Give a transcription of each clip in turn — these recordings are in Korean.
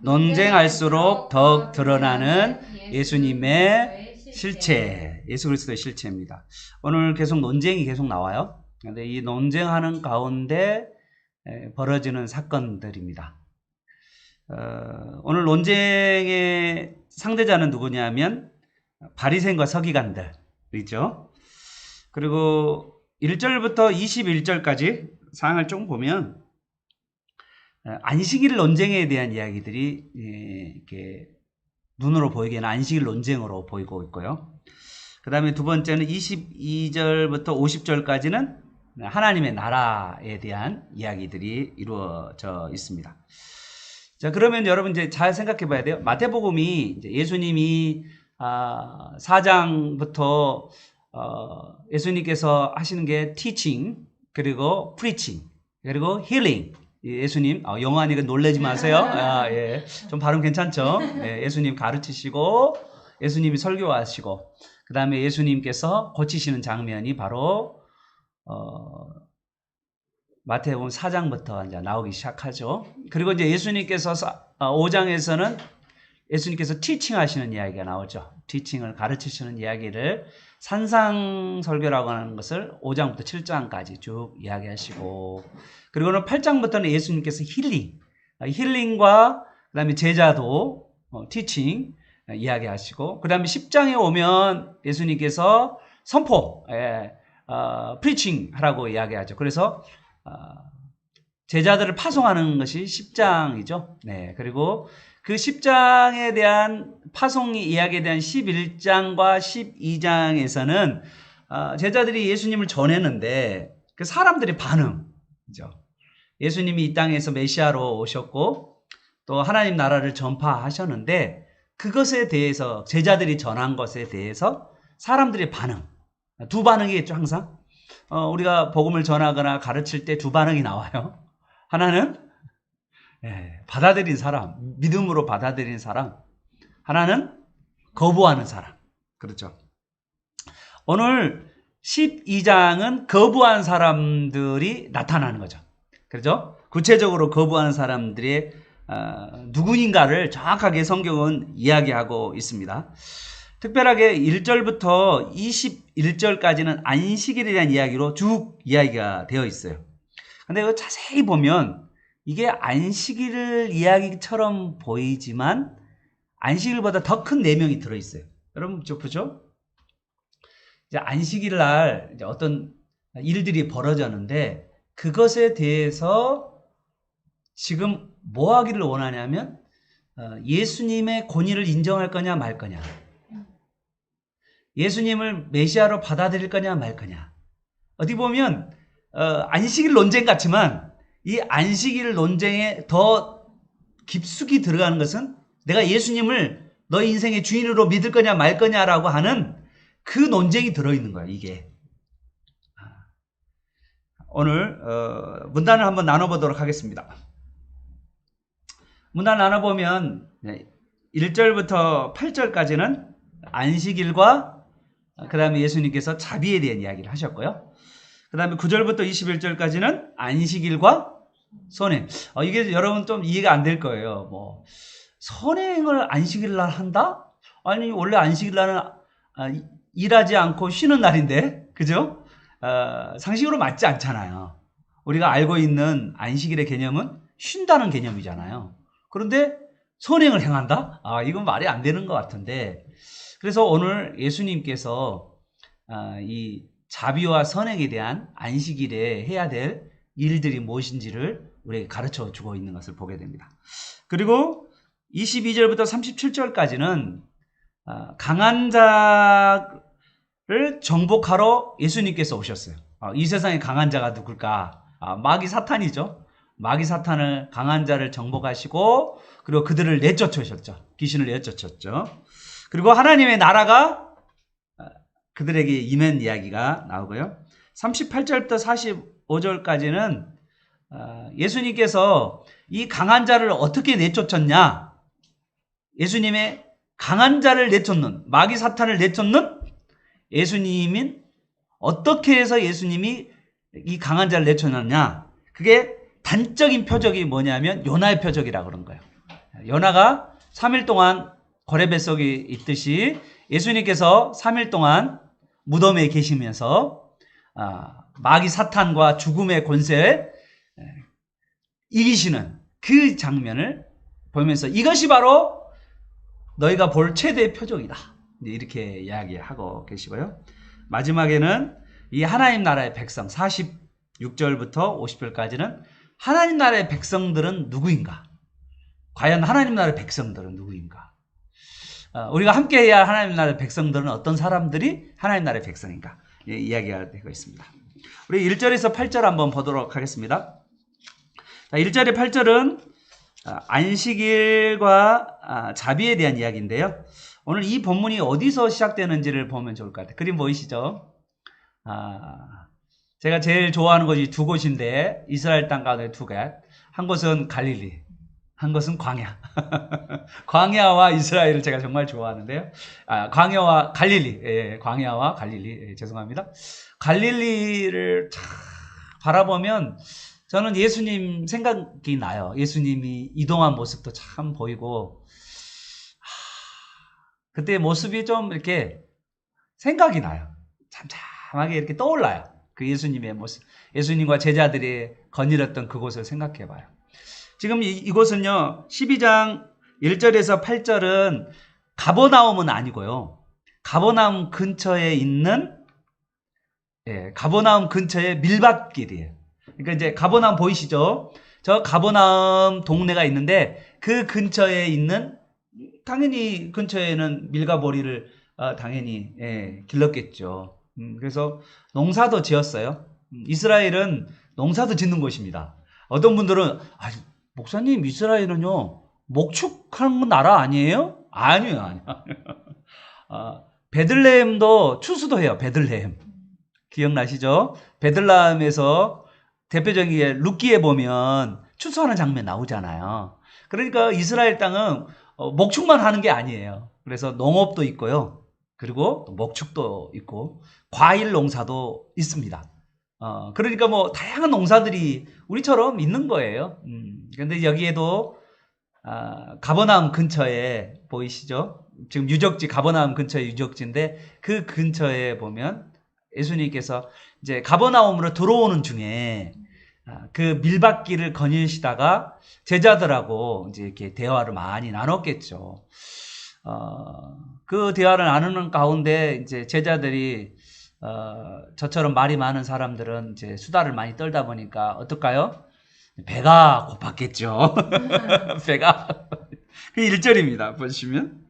논쟁할수록 더욱 드러나는 예수님의 실체, 예수 그리스도의 실체입니다. 오늘 계속 논쟁이 계속 나와요. 그런데 이 논쟁하는 가운데 벌어지는 사건들입니다. 오늘 논쟁의 상대자는 누구냐면 바리새인과 서기관들이죠. 그리고 1절부터 21절까지 상황을 좀 보면 안식일 논쟁에 대한 이야기들이 이렇게 눈으로 보이기에는 안식일 논쟁으로 보이고 있고요. 그 다음에 두 번째는 22절부터 50절까지는 하나님의 나라에 대한 이야기들이 이루어져 있습니다. 자, 그러면 여러분 이제 잘 생각해 봐야 돼요. 마태복음이 이제 예수님이 4장부터 예수님께서 하시는 게 teaching, 그리고 preaching, 그리고 healing. 예수님, 영어 하니까 놀라지 마세요. 예. 좀 발음 괜찮죠? 예, 예수님 가르치시고, 예수님이 설교하시고, 그 다음에 예수님께서 고치시는 장면이 바로, 마태복음 4장부터 이제 나오기 시작하죠. 그리고 이제 예수님께서 5장에서는 예수님께서 티칭 하시는 이야기가 나오죠. 티칭을 가르치시는 이야기를 산상설교라고 하는 것을 5장부터 7장까지 쭉 이야기하시고, 그리고는 8장부터는 예수님께서 힐링과 그 다음에 제자도 티칭 이야기하시고, 그 다음에 10장에 오면 예수님께서 선포, 프리칭 하라고 이야기하죠. 그래서 제자들을 파송하는 것이 10장이죠. 네, 그리고 그 10장에 대한 파송 이야기에 대한 11장과 12장에서는 제자들이 예수님을 전했는데 그 사람들의 반응이죠. 예수님이 이 땅에서 메시아로 오셨고 또 하나님 나라를 전파하셨는데 그것에 대해서 제자들이 전한 것에 대해서 사람들의 반응, 두 반응이겠죠. 항상 우리가 복음을 전하거나 가르칠 때 두 반응이 나와요. 하나는 받아들인 사람, 믿음으로 받아들인 사람, 하나는 거부하는 사람. 그렇죠. 오늘 12장은 거부한 사람들이 나타나는 거죠. 그렇죠? 구체적으로 거부하는 사람들이 누구인가를 정확하게 성경은 이야기하고 있습니다. 특별하게 1절부터 21절까지는 안식일에 대한 이야기로 쭉 이야기가 되어 있어요. 근데 이거 자세히 보면 이게 안식일 이야기처럼 보이지만 안식일보다 더 큰 내용이 들어있어요. 여러분 보죠? 이제 안식일 날 이제 어떤 일들이 벌어졌는데 그것에 대해서 지금 뭐 하기를 원하냐면 예수님의 권위를 인정할 거냐 말 거냐, 예수님을 메시아로 받아들일 거냐 말 거냐. 어디 보면 안식일 논쟁 같지만 이 안식일 논쟁에 더 깊숙이 들어가는 것은 내가 예수님을 너 인생의 주인으로 믿을 거냐 말 거냐라고 하는 그 논쟁이 들어있는 거야. 이게 오늘 문단을 한번 나눠보도록 하겠습니다. 문단 나눠보면 1절부터 8절까지는 안식일과 그 다음에 예수님께서 자비에 대한 이야기를 하셨고요. 그 다음에 9절부터 21절까지는 안식일과 선행. 이게 여러분 좀 이해가 안 될 거예요. 뭐 선행을 안식일 날 한다? 아니 원래 안식일 날은 일하지 않고 쉬는 날인데, 그죠? 상식으로 맞지 않잖아요. 우리가 알고 있는 안식일의 개념은 쉰다는 개념이잖아요. 그런데 선행을 행한다? 이건 말이 안 되는 것 같은데, 그래서 오늘 예수님께서 이 자비와 선행에 대한 안식일에 해야 될 일들이 무엇인지를 우리에게 가르쳐 주고 있는 것을 보게 됩니다. 그리고 22절부터 37절까지는 강한 자를 정복하러 예수님께서 오셨어요. 이 세상에 강한 자가 누굴까? 마귀 사탄이죠. 마귀 사탄을, 강한 자를 정복하시고 그리고 그들을 내쫓으셨죠. 귀신을 내쫓으셨죠. 그리고 하나님의 나라가 그들에게 임한 이야기가 나오고요. 38절부터 45절까지는 예수님께서 이 강한 자를 어떻게 내쫓았냐, 예수님의 강한 자를 내쫓는, 마귀 사탄을 내쫓는 예수님인 어떻게 해서 예수님이 이 강한 자를 내쫓느냐, 그게 단적인 표적이 뭐냐면 요나의 표적이라고 그런 거예요. 요나가 3일 동안 고레 뱃속에 있듯이 예수님께서 3일 동안 무덤에 계시면서 마귀 사탄과 죽음의 권세에 이기시는 그 장면을 보면서 이것이 바로 너희가 볼 최대의 표적이다. 이렇게 이야기하고 계시고요. 마지막에는 이 하나님 나라의 백성 46절부터 50절까지는 하나님 나라의 백성들은 누구인가? 과연 하나님 나라의 백성들은 누구인가? 우리가 함께해야 하나님 나라의 백성들은 어떤 사람들이 하나님 나라의 백성인가? 이야기가 되고 있습니다. 우리 1절에서 8절 한번 보도록 하겠습니다. 1절에 8절은 안식일과 자비에 대한 이야기인데요. 오늘 이 본문이 어디서 시작되는지를 보면 좋을 것 같아요. 그림 보이시죠? 제가 제일 좋아하는 곳이 두 곳인데 이스라엘 땅 가운데 두 곳. 한 곳은 갈릴리, 한 곳은 광야. 광야와 이스라엘을 제가 정말 좋아하는데요. 광야와 갈릴리, 광야와 갈릴리, 죄송합니다. 갈릴리를 참 바라보면 저는 예수님 생각이 나요. 예수님이 이동한 모습도 참 보이고, 그때 모습이 좀 이렇게 생각이 나요. 참참하게 이렇게 떠올라요. 그 예수님의 모습, 예수님과 제자들이 거닐었던 그곳을 생각해 봐요. 지금 이곳은요, 12장 1절에서 8절은 가버나움은 아니고요. 가버나움 근처에 있는, 가버나움 근처의 밀밭길이에요. 그러니까 이제 가버나움 보이시죠? 저 가버나움 동네가 있는데 그 근처에 있는, 당연히 근처에는 밀과 보리를 당연히 길렀겠죠. 그래서 농사도 지었어요. 이스라엘은 농사도 짓는 곳입니다. 어떤 분들은 목사님 이스라엘은요 목축하는 나라 아니에요? 아니요. 베들레헴도 추수도 해요. 베들레헴 기억나시죠? 베들레헴에서 대표적인 게 룻기에 보면 추수하는 장면 나오잖아요. 그러니까 이스라엘 땅은 목축만 하는 게 아니에요. 그래서 농업도 있고요. 그리고 목축도 있고 과일 농사도 있습니다. 그러니까 뭐 다양한 농사들이 우리처럼 있는 거예요. 그런데 여기에도 가버나움 근처에 보이시죠? 지금 유적지, 가버나움 근처에 유적지인데 그 근처에 보면 예수님께서 이제 가버나움으로 들어오는 중에 그 밀밭길을 거니시다가 제자들하고 이제 이렇게 대화를 많이 나눴겠죠. 그 대화를 나누는 가운데 이제 제자들이 저처럼 말이 많은 사람들은 이제 수다를 많이 떨다 보니까 어떨까요? 배가 고팠겠죠. 배가. 그 1절입니다. 보시면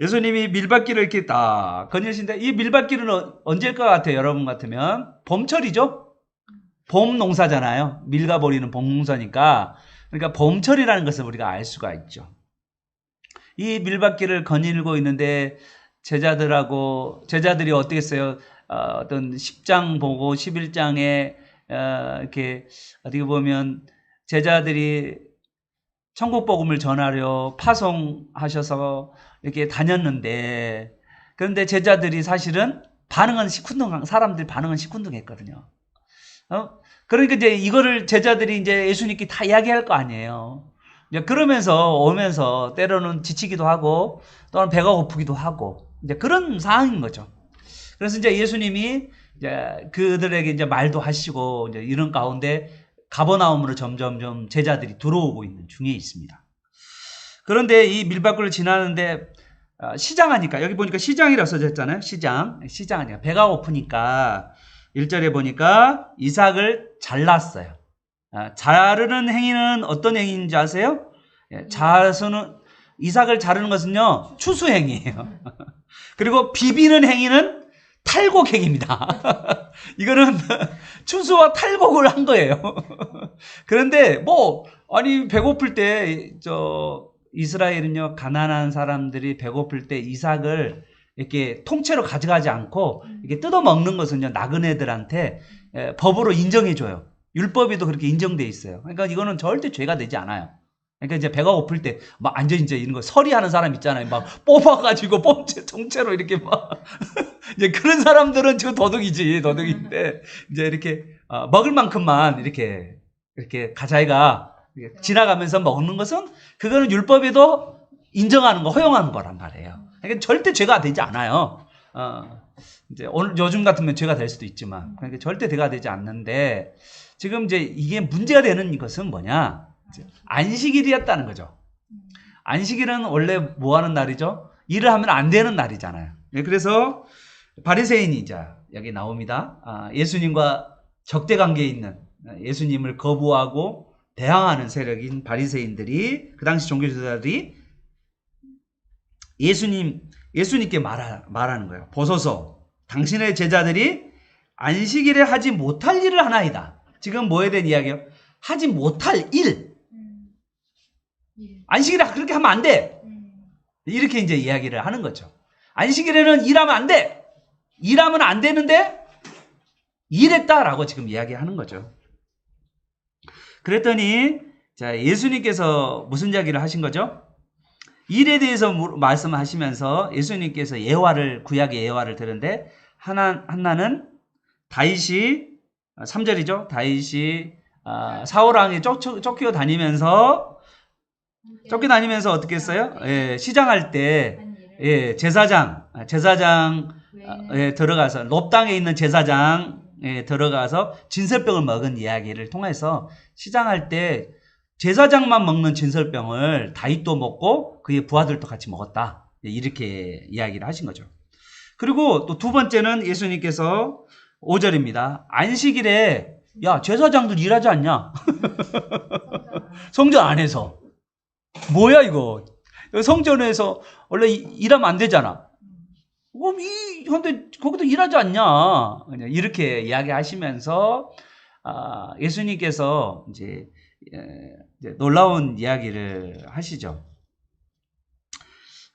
예수님이 밀밭길을 이렇게 딱 거니시는데 이 밀밭길은 언제일 것 같아요? 여러분 같으면 봄철이죠? 봄 농사잖아요. 밀과 보리는 봄 농사니까. 그러니까 봄철이라는 것을 우리가 알 수가 있죠. 이 밀밭길을 거닐고 있는데 제자들이 어떻게 했어요? 어떤 10장 보고 11장에 이렇게 어떻게 보면 제자들이 천국 복음을 전하려 파송하셔서 이렇게 다녔는데, 그런데 제자들이 사실은 사람들 반응은 시큰둥했거든요. 그러니까 이제 이거를 제자들이 이제 예수님께 다 이야기할 거 아니에요. 이제 그러면서 오면서 때로는 지치기도 하고 또는 배가 고프기도 하고 이제 그런 상황인 거죠. 그래서 이제 예수님이 이제 그들에게 이제 말도 하시고 이제 이런 가운데 가버나움으로 점점점 제자들이 들어오고 있는 중에 있습니다. 그런데 이 밀밭길을 지나는데 시장하니까, 여기 보니까 시장이라 써졌잖아요. 시장하니까 배가 고프니까 1절에 보니까 이삭을 잘랐어요. 자르는 행위는 어떤 행위인지 아세요? 이삭을 자르는 것은요 추수 행위예요. 그리고 비비는 행위는 탈곡 행위입니다. 이거는 추수와 탈곡을 한 거예요. 그런데 배고플 때 이스라엘은요 가난한 사람들이 배고플 때 이삭을 이렇게 통째로 가져가지 않고 이렇게 뜯어 먹는 것은요 나그네들한테 법으로 인정해줘요. 율법에도 그렇게 인정돼 있어요. 그러니까 이거는 절대 죄가 되지 않아요. 그러니까 이제 배가 고플 때 막 이제 이런 거 서리하는 사람 있잖아요. 막 뽑아가지고 통째로 이렇게 막 이제 그런 사람들은 지금 도둑인데 이제 이렇게 먹을 만큼만 이렇게 가자이가 지나가면서 먹는 것은 그거는 율법에도 인정하는 거, 허용하는 거란 말이에요. 그러니까 절대 죄가 되지 않아요. 이제 오늘 요즘 같으면 죄가 될 수도 있지만, 그러니까 절대 죄가 되지 않는데, 지금 이제 이게 문제가 되는 것은 뭐냐? 안식일이었다는 거죠. 안식일은 원래 뭐 하는 날이죠? 일을 하면 안 되는 날이잖아요. 그래서 바리새인이 이제 여기 나옵니다. 예수님과 적대 관계에 있는, 예수님을 거부하고 대항하는 세력인 바리새인들이, 그 당시 종교지도자들이 예수님께 말하는 거예요. 보소서, 당신의 제자들이 안식일에 하지 못할 일을 하나이다. 지금 뭐에 대한 이야기예요? 하지 못할 일. 안식일에 그렇게 하면 안 돼. 이렇게 이제 이야기를 하는 거죠. 안식일에는 일하면 안 돼. 일하면 안 되는데 일했다라고 지금 이야기하는 거죠. 그랬더니 자, 예수님께서 무슨 이야기를 하신 거죠? 일에 대해서 말씀하시면서 예수님께서 구약의 예화를 들은데 하나는 다윗이 3절이죠. 다윗이 사울왕에 쫓겨 다니면서 어떻게 했어요? 시장할 때 제사장에 들어가서 롭당에 있는 제사장에 들어가서 진설병을 먹은 이야기를 통해서 시장할 때 제사장만 먹는 진설병을 다윗도 먹고 그의 부하들도 같이 먹었다. 이렇게 이야기를 하신 거죠. 그리고 또 두 번째는 예수님께서 5절입니다. 안식일에 야, 제사장들 일하지 않냐? 성전 안에서. 뭐야 이거? 성전에서 원래 일하면 안 되잖아. 근데 거기도 일하지 않냐? 이렇게 이야기하시면서 예수님께서 이제 놀라운 이야기를 하시죠.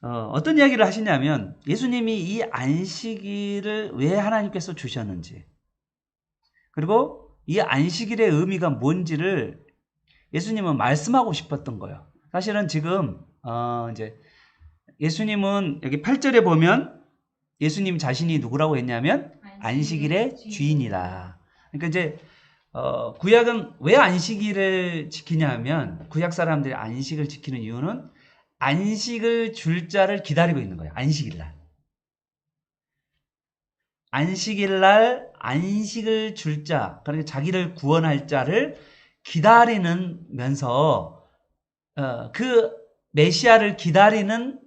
어떤 이야기를 하시냐면 예수님이 이 안식일을 왜 하나님께서 주셨는지, 그리고 이 안식일의 의미가 뭔지를 예수님은 말씀하고 싶었던 거예요. 사실은 지금 이제 예수님은 여기 8절에 보면 예수님 자신이 누구라고 했냐면 안식일의 주인이다. 그러니까 이제 구약은 왜 안식일을 지키냐면 구약 사람들이 안식을 지키는 이유는 안식을 줄 자를 기다리고 있는 거예요. 안식일날. 안식일날 안식을 줄 자, 그러니까 자기를 구원할 자를 기다리면서 그 메시아를 기다리는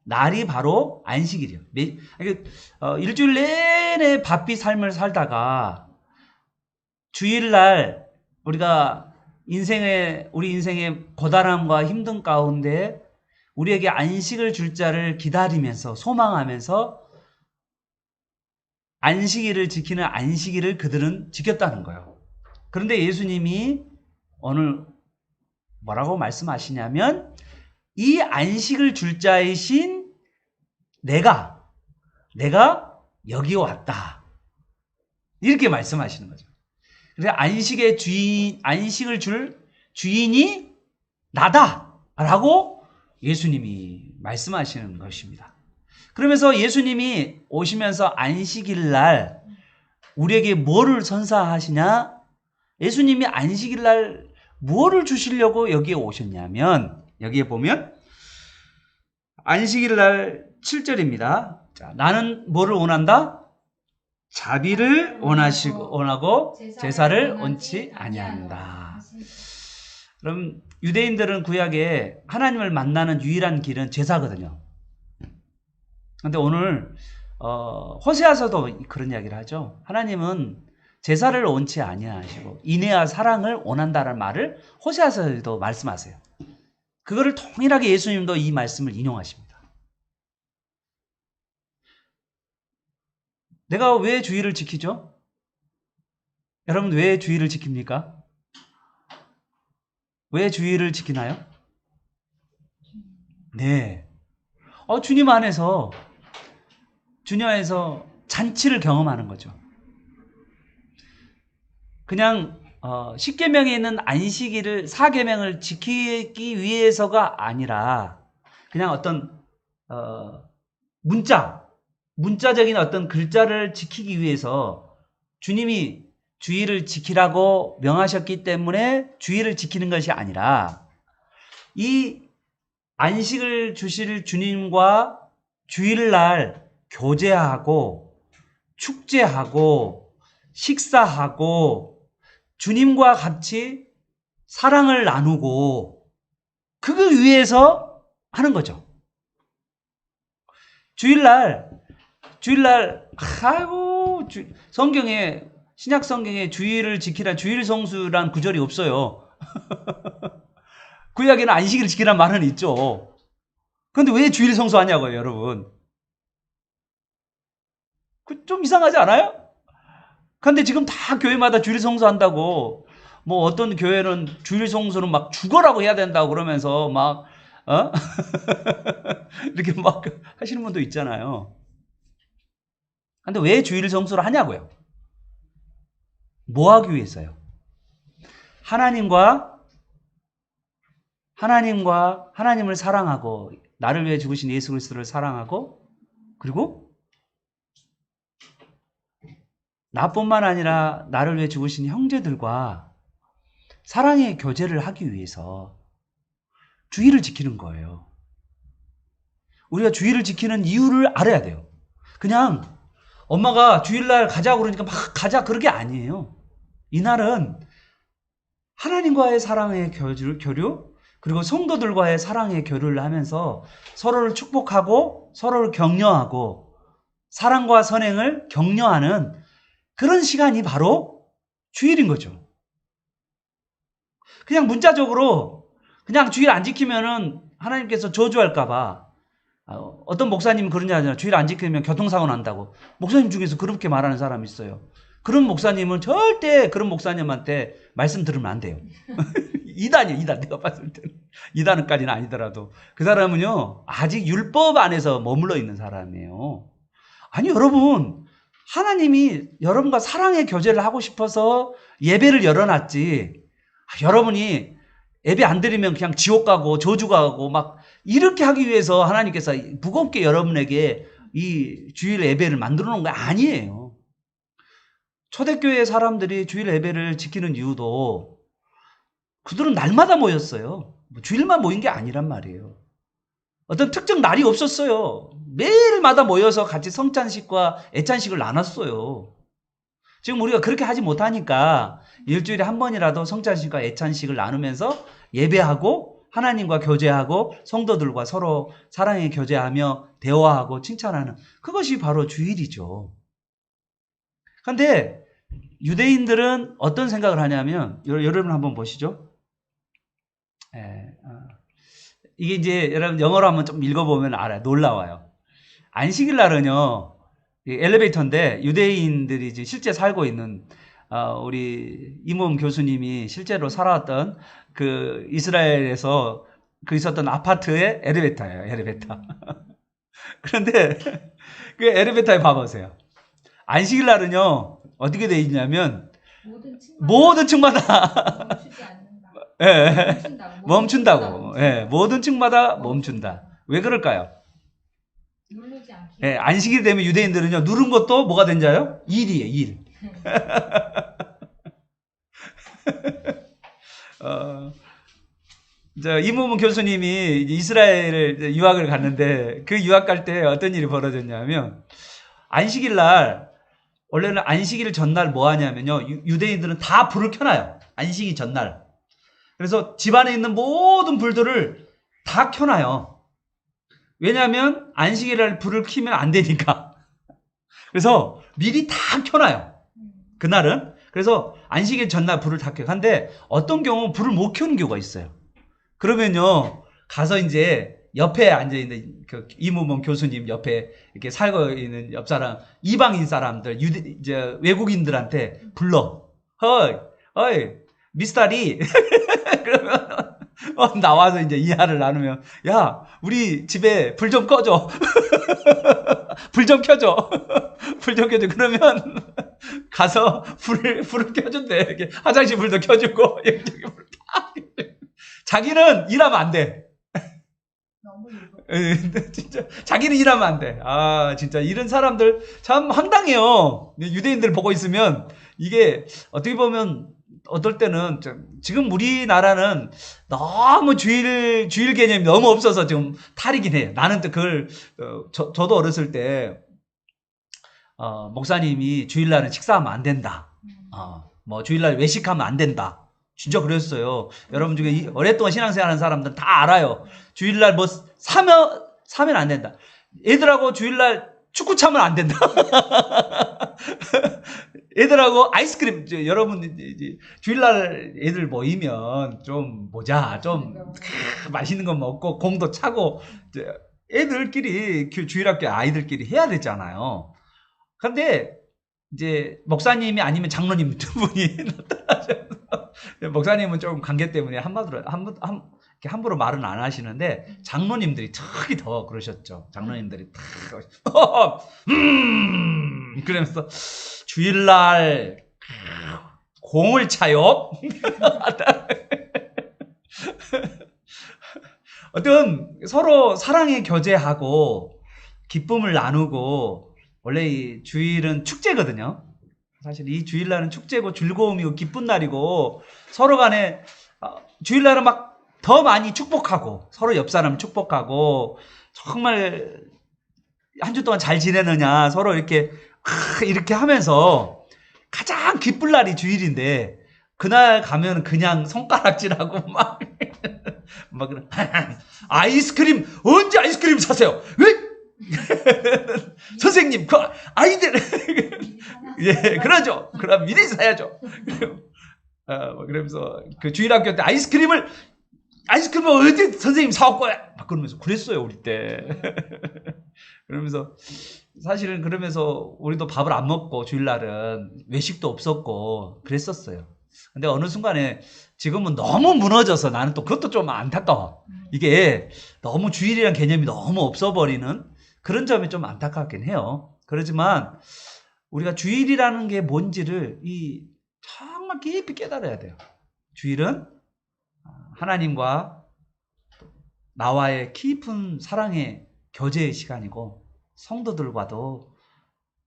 날이 바로 안식일이에요. 일주일 내내 바삐 삶을 살다가 주일날 우리가 우리 인생의 고단함과 힘든 가운데 우리에게 안식을 줄 자를 기다리면서 소망하면서 안식일을 지키는 안식일을 그들은 지켰다는 거예요. 그런데 예수님이 오늘 뭐라고 말씀하시냐면 이 안식을 줄 자이신 내가 여기 왔다. 이렇게 말씀하시는 거죠. 그래서 안식을 줄 주인이 나다라고 예수님이 말씀하시는 것입니다. 그러면서 예수님이 오시면서 안식일 날 우리에게 뭐를 선사하시냐? 예수님이 안식일 날 뭐를 주시려고 여기에 오셨냐면, 여기에 보면 안식일 날 7절입니다. 자, 나는 뭐를 원한다? 자비를 원하고 제사를 원치 아니한다. 그럼 유대인들은 구약에 하나님을 만나는 유일한 길은 제사거든요. 근데 오늘 호세아서도 그런 이야기를 하죠. 하나님은 제사를 원치 아니하시고 인애와 사랑을 원한다는 말을 호세아서에도 말씀하세요. 그거를 동일하게 예수님도 이 말씀을 인용하십니다. 내가 왜 주일을 지키죠? 여러분 왜 주일을 지킵니까? 왜 주일을 지키나요? 네. 주님 안에서 잔치를 경험하는 거죠. 그냥 10계명에 있는 안식일을 4계명을 지키기 위해서가 아니라 그냥 어떤 문자적인 어떤 글자를 지키기 위해서 주님이 주일을 지키라고 명하셨기 때문에 주일을 지키는 것이 아니라 이 안식을 주실 주님과 주일날 교제하고 축제하고 식사하고 주님과 같이 사랑을 나누고 그거 위해서 하는 거죠. 주일날 아이고 성경에 신약 성경에 주일을 지키라 주일 성수란 구절이 없어요. 구약에는 안식일을 지키란 말은 있죠. 그런데 왜 주일 성수하냐고요, 여러분. 좀 이상하지 않아요? 그런데 지금 다 교회마다 주일 성수한다고 뭐 어떤 교회는 주일 성수는 막 죽어라고 해야 된다고 그러면서 막 이렇게 막 하시는 분도 있잖아요. 근데 왜 주일 성수를 하냐고요? 뭐 하기 위해서요? 하나님을 사랑하고 나를 위해 죽으신 예수 그리스도를 사랑하고 그리고 나뿐만 아니라 나를 위해 죽으신 형제들과 사랑의 교제를 하기 위해서 주일을 지키는 거예요. 우리가 주일을 지키는 이유를 알아야 돼요. 그냥 엄마가 주일날 가자고 그러니까 막 가자 그런 게 아니에요. 이날은 하나님과의 사랑의 교류 그리고 성도들과의 사랑의 교류를 하면서 서로를 축복하고 서로를 격려하고 사랑과 선행을 격려하는 그런 시간이 바로 주일인 거죠. 그냥 문자적으로 그냥 주일 안 지키면은 하나님께서 저주할까봐 어떤 목사님은 그런 줄 알잖아요. 주일 안 지키면 교통사고 난다고. 목사님 중에서 그렇게 말하는 사람이 있어요. 그런 목사님은 절대 그런 목사님한테 말씀 들으면 안 돼요. 이단이에요, 이단. 내가 봤을 때는. 이단까지는 아니더라도. 그 사람은요, 아직 율법 안에서 머물러 있는 사람이에요. 아니, 여러분. 하나님이 여러분과 사랑의 교제를 하고 싶어서 예배를 열어놨지. 여러분이 예배 안 드리면 그냥 지옥 가고 저주 가고 막 이렇게 하기 위해서 하나님께서 무겁게 여러분에게 이 주일 예배를 만들어 놓은 거 아니에요. 초대교회 사람들이 주일 예배를 지키는 이유도 그들은 날마다 모였어요. 주일만 모인 게 아니란 말이에요. 어떤 특정 날이 없었어요. 매일마다 모여서 같이 성찬식과 애찬식을 나눴어요. 지금 우리가 그렇게 하지 못하니까 일주일에 한 번이라도 성찬식과 애찬식을 나누면서 예배하고 하나님과 교제하고 성도들과 서로 사랑의 교제하며 대화하고 칭찬하는 그것이 바로 주일이죠. 그런데 유대인들은 어떤 생각을 하냐면 여러분 한번 보시죠. 이게 이제 여러분 영어로 한번 좀 읽어보면 알아요. 놀라워요. 안식일 날은요. 엘리베이터인데 유대인들이 이제 실제 살고 있는 우리 이모음 교수님이 실제로 살아왔던 그 이스라엘에서 그 있었던 아파트의 엘리베이터예요. 엘리베이터. 그런데 그 엘리베이터에 봐보세요. 안식일 날은요. 어떻게 돼 있냐면 모든 층마다 멈춘다고. 예, 모든 층마다 멈춘다. 왜 그럴까요? 예, 안식일 되면 유대인들은요, 누른 것도 뭐가 된 자요? 일이에요, 일. 이모문 교수님이 이스라엘을 유학을 갔는데 그 유학 갈 때 어떤 일이 벌어졌냐면 안식일 날 원래는 안식일 전날 뭐 하냐면요, 유대인들은 다 불을 켜놔요. 안식일 전날. 그래서 집안에 있는 모든 불들을 다 켜놔요. 왜냐하면 안식일 날 불을 켜면 안 되니까. 그래서 미리 다 켜놔요. 그날은. 그래서 안식일 전날 불을 다 켜요. 근데 어떤 경우는 불을 못 켜는 경우가 있어요. 그러면요, 가서 이제 옆에 앉아있는 그 이무문 교수님 옆에 이렇게 살고 있는 옆 사람, 이방인 사람들, 외국인들한테 불러. 어이, 미스터리. 그러면 나와서 이제 이야를 나누면, 야, 우리 집에 불 좀 꺼줘. 불 좀 켜줘. 불 좀 켜줘. 그러면 가서 불을 켜준대. 이렇게 화장실 불도 켜주고, 여기저기 불 다. 자기는 일하면 안 돼. 진짜 자기는 일하면 안 돼. 아, 진짜 이런 사람들 참 황당해요. 유대인들 보고 있으면 이게 어떻게 보면 어떨 때는 지금 우리나라는 너무 주일 개념이 너무 없어서 좀 탈이긴 해요. 나는 또 그걸 저도 어렸을 때 목사님이 주일날은 식사하면 안 된다. 뭐 주일날 외식하면 안 된다. 진짜 그랬어요. 여러분 중에 오랫동안 신앙생활하는 사람들은 다 알아요. 주일날 뭐 사면 안 된다. 애들하고 주일날 축구 차면 안 된다. 애들하고 아이스크림, 여러분, 주일날 애들 모이면 좀 보자. 좀 맛있는 거 먹고 공도 차고, 애들끼리, 주일학교 아이들끼리 해야 되잖아요. 근데, 이제, 목사님이 아니면 장로님 두 분이 나타나셔서, 목사님은 조금 관계 때문에 함부로 말은 안 하시는데, 장로님들이 특히 더 그러셨죠. 장로님들이 그러면서, 주일날 공을 차요. 어떤 서로 사랑의 교제하고 기쁨을 나누고, 원래 이 주일은 축제거든요. 사실 이 주일날은 축제고 즐거움이고 기쁜 날이고, 서로 간에 주일날은 막 더 많이 축복하고, 서로 옆 사람 축복하고, 정말 한 주 동안 잘 지내느냐 서로 이렇게 하면서 가장 기쁠 날이 주일인데, 그날 가면 그냥 손가락질하고 막 아이스크림 언제 아이스크림 사세요? 선생님 그 아이들 예 그러죠. 그럼 미리 사야죠. 그러면서 그 주일학교 때 아이스크림을 어디 선생님 사올 거야? 막 그러면서 그랬어요 우리 때. 그러면서 사실은 그러면서 우리도 밥을 안 먹고 주일날은 외식도 없었고 그랬었어요. 근데 어느 순간에 지금은 너무 무너져서 나는 또 그것도 좀 안타까워. 이게 너무 주일이라는 개념이 너무 없어버리는 그런 점이 좀 안타깝긴 해요. 그렇지만 우리가 주일이라는 게 뭔지를 정말 깊이 깨달아야 돼요. 주일은 하나님과 나와의 깊은 사랑의 교제의 시간이고, 성도들과도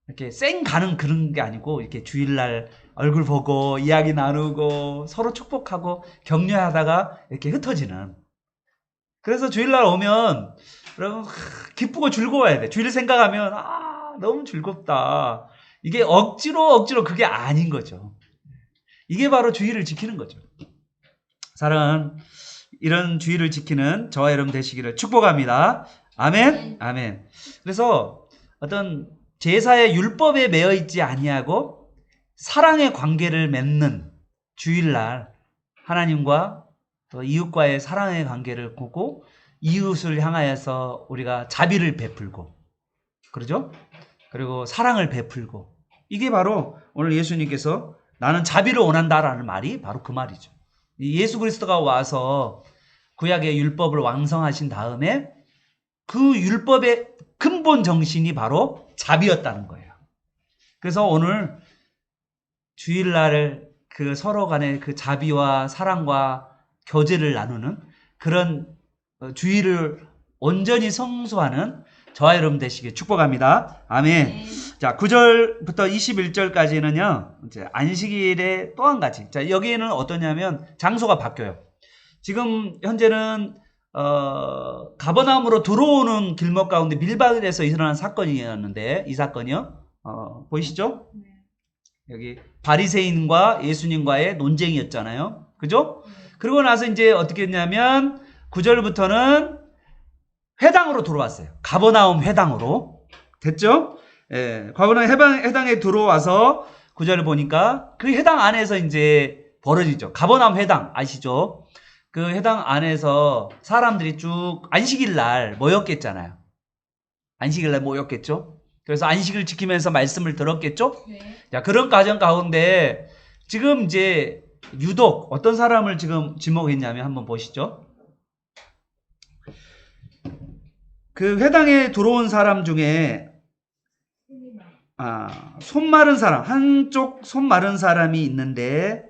이렇게 쌩 가는 그런 게 아니고, 이렇게 주일날 얼굴 보고 이야기 나누고 서로 축복하고 격려하다가 이렇게 흩어지는. 그래서 주일날 오면 여러분 기쁘고 즐거워야 돼. 주일 생각하면 너무 즐겁다. 이게 억지로 그게 아닌 거죠. 이게 바로 주일을 지키는 거죠. 사랑하는 이런 주일을 지키는 저와 여러분 되시기를 축복합니다. 아멘. 아멘. 그래서 어떤 제사의 율법에 매여 있지 아니하고 사랑의 관계를 맺는 주일날, 하나님과 또 이웃과의 사랑의 관계를 꾸고 이웃을 향하여서 우리가 자비를 베풀고, 그러죠? 그리고 사랑을 베풀고, 이게 바로 오늘 예수님께서 나는 자비를 원한다라는 말이 바로 그 말이죠. 예수 그리스도가 와서 구약의 율법을 완성하신 다음에 그 율법의 근본 정신이 바로 자비였다는 거예요. 그래서 오늘 주일날 그 서로 간의 그 자비와 사랑과 교제를 나누는 그런 주일을 온전히 성수하는 저와 여러분 되시길 축복합니다. 아멘. 네. 자, 9절부터 21절까지는요, 이제 안식일의 또 한 가지. 자, 여기에는 어떠냐면 장소가 바뀌어요. 지금 현재는 가버나움으로 들어오는 길목 가운데 밀밭에서 일어난 사건이었는데, 이 사건이요. 보이시죠? 여기 바리새인과 예수님과의 논쟁이었잖아요. 그죠? 그러고 나서 이제 어떻게 했냐면 9절부터는 회당으로 들어왔어요. 가버나움 회당으로. 됐죠? 예, 가버나움 회당에 들어와서 9절을 보니까 그 회당 안에서 이제 벌어지죠. 가버나움 회당 아시죠? 그 회당 안에서 사람들이 쭉 안식일 날 모였겠잖아요. 안식일 날 모였겠죠? 그래서 안식을 지키면서 말씀을 들었겠죠? 네. 자, 그런 과정 가운데 지금 이제 유독 어떤 사람을 지금 지목했냐면 한번 보시죠. 그 회당에 들어온 사람 중에 손 마른 사람, 한쪽 손 마른 사람이 있는데,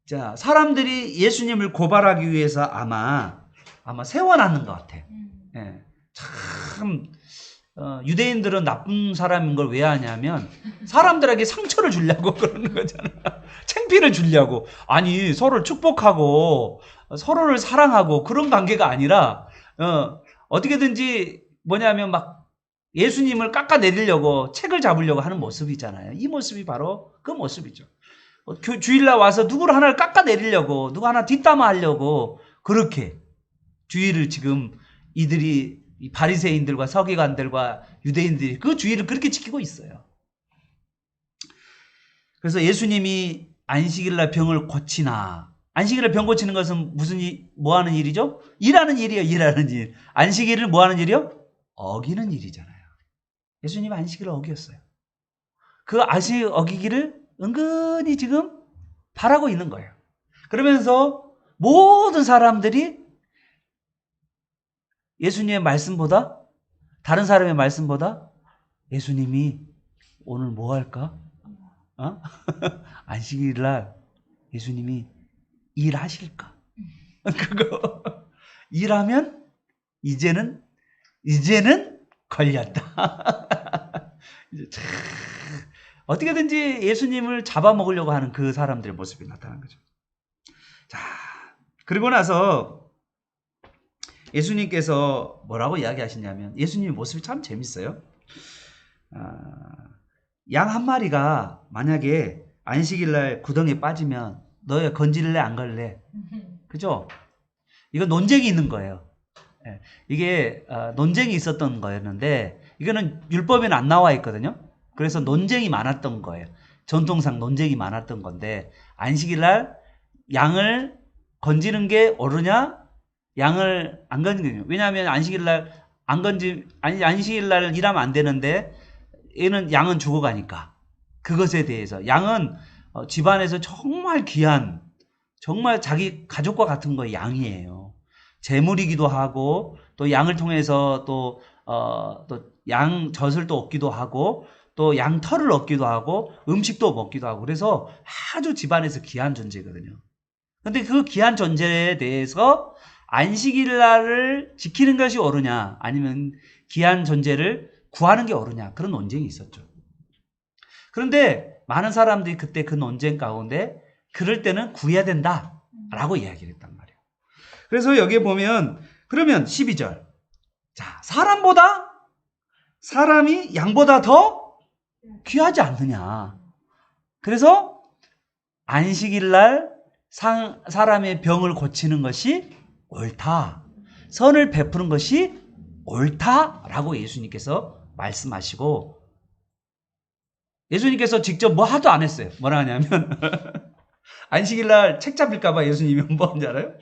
자, 사람들이 예수님을 고발하기 위해서 아마 세워놨는 것 같아. 예, 참 유대인들은 나쁜 사람인 걸 왜 하냐면 사람들에게 상처를 주려고 그러는 거잖아. 창피를 주려고. 아니 서로를 축복하고 서로를 사랑하고 그런 관계가 아니라 어떻게든지 뭐냐면 막 예수님을 깎아내리려고 책을 잡으려고 하는 모습이잖아요. 이 모습이 바로 그 모습이죠. 주일날 와서 누구를 하나를 깎아내리려고 누구 하나 뒷담화하려고 그렇게 주의를 지금 이들이 이 바리새인들과 서기관들과 유대인들이 그 주의를 그렇게 지키고 있어요. 그래서 예수님이 안식일날 병을 고치나, 안식일날 병 고치는 것은 뭐 하는 일이죠? 일하는 일이에요. 일하는 일. 안식일을 뭐 하는 일이요? 어기는 일이잖아요. 예수님 안식일을 어겼어요. 그 안식 어기기를 은근히 지금 바라고 있는 거예요. 그러면서 모든 사람들이 예수님의 말씀보다, 다른 사람의 말씀보다 예수님이 오늘 뭐 할까? 안식일날 예수님이 일하실까? 그거 일하면 이제는 걸렸다. 어떻게든지 예수님을 잡아먹으려고 하는 그 사람들의 모습이 나타난 거죠. 자, 그리고 나서 예수님께서 뭐라고 이야기하시냐면 예수님의 모습이 참 재밌어요. 양 한 마리가 만약에 안식일날 구덩이에 빠지면 너희 건질래 안 걸래? 그죠? 이거 논쟁이 있는 거예요. 이게 논쟁이 있었던 거였는데 이거는 율법에는 안 나와 있거든요. 그래서 논쟁이 많았던 거예요. 전통상 논쟁이 많았던 건데 안식일날 양을 건지는 게 옳으냐? 양을 안 건지는 게 왜냐하면 안식일날 안식일날 일하면 안 되는데 얘는 양은 죽어가니까 그것에 대해서 양은 집안에서 정말 귀한 정말 자기 가족과 같은 거의 양이에요. 재물이기도 하고 또 양을 통해서 또 양 젖을 또 얻기도 하고 또 양 털을 얻기도 하고 음식도 먹기도 하고 그래서 아주 집안에서 귀한 존재거든요. 근데 그 귀한 존재에 대해서 안식일날을 지키는 것이 옳으냐 아니면 귀한 존재를 구하는 게 옳으냐 그런 논쟁이 있었죠. 그런데 많은 사람들이 그때 그 논쟁 가운데 그럴 때는 구해야 된다라고 이야기를 했단 말이에요. 그래서 여기에 보면 그러면 12절 자 사람이 양보다 더 귀하지 않느냐. 그래서 안식일날 사람의 병을 고치는 것이 옳다. 선을 베푸는 것이 옳다라고 예수님께서 말씀하시고 예수님께서 직접 뭐 하도 안 했어요. 뭐라 하냐면 안식일날 책 잡힐까봐 예수님이 뭐 하는지 알아요?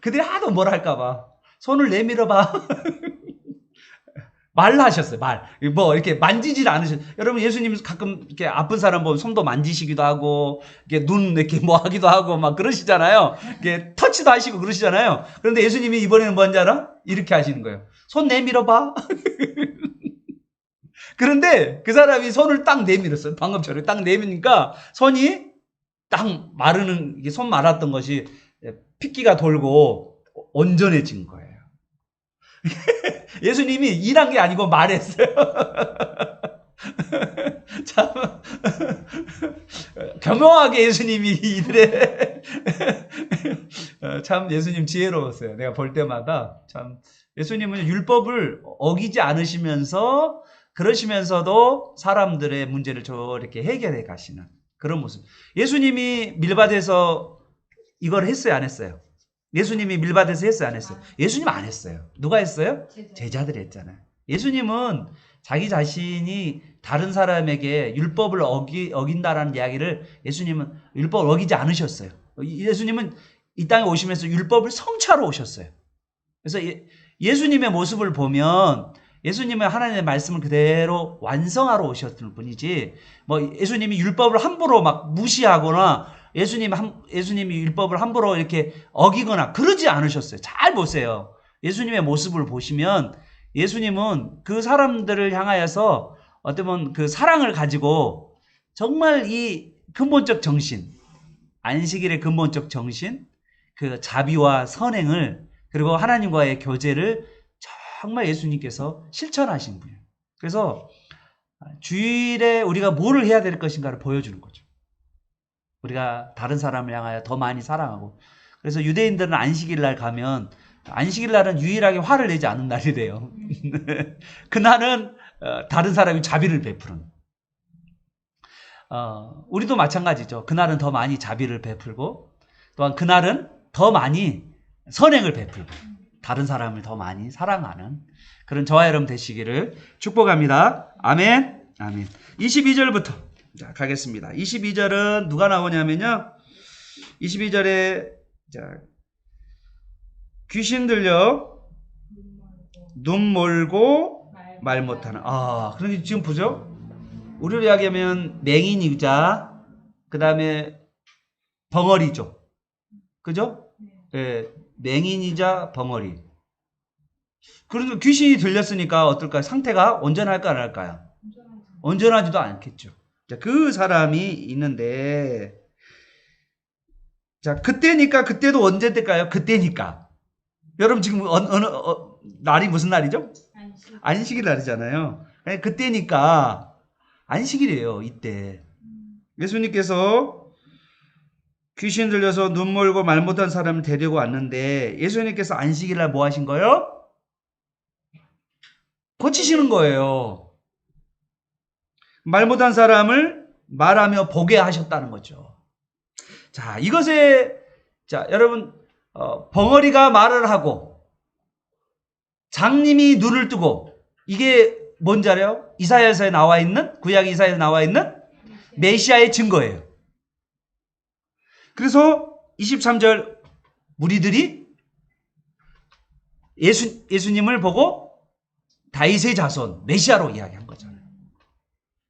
그들이 하도 뭐라 할까봐 손을 내밀어봐. 말로 하셨어요. 뭐 이렇게 만지질 않으셨어요. 여러분 예수님 가끔 이렇게 아픈 사람 보면 손도 만지시기도 하고 이렇게 눈 이렇게 뭐 하기도 하고 막 그러시잖아요. 이렇게 터치도 하시고 그러시잖아요. 그런데 예수님이 이번에는 뭔지 알아? 이렇게 하시는 거예요. 손 내밀어봐. 그런데 그 사람이 손을 딱 내밀었어요. 방금처럼 딱 내미니까 손이 딱 마르는 이게 손 말았던 것이 핏기가 돌고 온전해진 거예요. 예수님이 일한 게 아니고 말했어요. 참 교묘하게 예수님이 이들의 참 예수님 지혜로웠어요. 내가 볼 때마다 참 예수님은 율법을 어기지 않으시면서 그러시면서도 사람들의 문제를 저렇게 해결해 가시는 그런 모습. 예수님이 밀밭에서 이걸 했어요, 안 했어요? 예수님이 밀밭에서 했어요, 안 했어요? 예수님 안 했어요. 누가 했어요? 제자들이 했잖아요. 예수님은 자기 자신이 다른 사람에게 율법을 어긴다라는 이야기를 예수님은 율법을 어기지 않으셨어요. 예수님은 이 땅에 오시면서 율법을 성취하러 오셨어요. 그래서 예수님의 모습을 보면 예수님은 하나님의 말씀을 그대로 완성하러 오셨을 뿐이지 뭐 예수님이 율법을 함부로 막 무시하거나 예수님이 율법을 함부로 이렇게 어기거나 그러지 않으셨어요. 잘 보세요. 예수님의 모습을 보시면 예수님은 그 사람들을 향하여서 어떻게 보면 그 사랑을 가지고 정말 이 근본적 정신, 안식일의 근본적 정신, 그 자비와 선행을 그리고 하나님과의 교제를 정말 예수님께서 실천하신 분이에요. 그래서 주일에 우리가 뭐를 해야 될 것인가를 보여주는 거죠. 우리가 다른 사람을 향하여 더 많이 사랑하고. 그래서 유대인들은 안식일 날 가면 안식일 날은 유일하게 화를 내지 않는 날이래요. 그날은 다른 사람이 자비를 베푸는. 우리도 마찬가지죠. 그날은 더 많이 자비를 베풀고 또한 그날은 더 많이 선행을 베풀고 다른 사람을 더 많이 사랑하는 그런 저와 여러분 되시기를 축복합니다. 아멘. 아멘. 22절부터 자, 가겠습니다. 22절은 누가 나오냐면요. 22절에 자, 귀신 들려 눈 멀고 말 못하는. 그런데 지금 보죠. 우리로 이야기하면 맹인이자 그 다음에 벙어리죠. 그죠? 예, 맹인이자 벙어리. 그래서 귀신이 들렸으니까 어떨까요? 상태가 온전할까 안 할까요? 온전하지도 않겠죠. 자, 그 사람이 있는데 자, 그때니까 그때도 언제 때일까요? 그때니까. 여러분 지금 날이 무슨 날이죠? 안식일 날이잖아요. 그때니까 안식일이에요. 이때. 예수님께서 귀신 들려서 눈 멀고 말 못한 사람을 데리고 왔는데 예수님께서 안식일 날 뭐 하신 거예요? 고치시는 거예요. 말 못한 사람을 말하며 보게 하셨다는 거죠. 자, 이것에 자, 여러분 벙어리가 말을 하고 장님이 눈을 뜨고 이게 뭔지 알아요? 이사야서에 나와 있는 구약 이사야에 나와 있는 메시아의 증거예요. 그래서 23절 무리들이 예수님을 보고 다윗의 자손 메시아로 이야기한 거잖아요.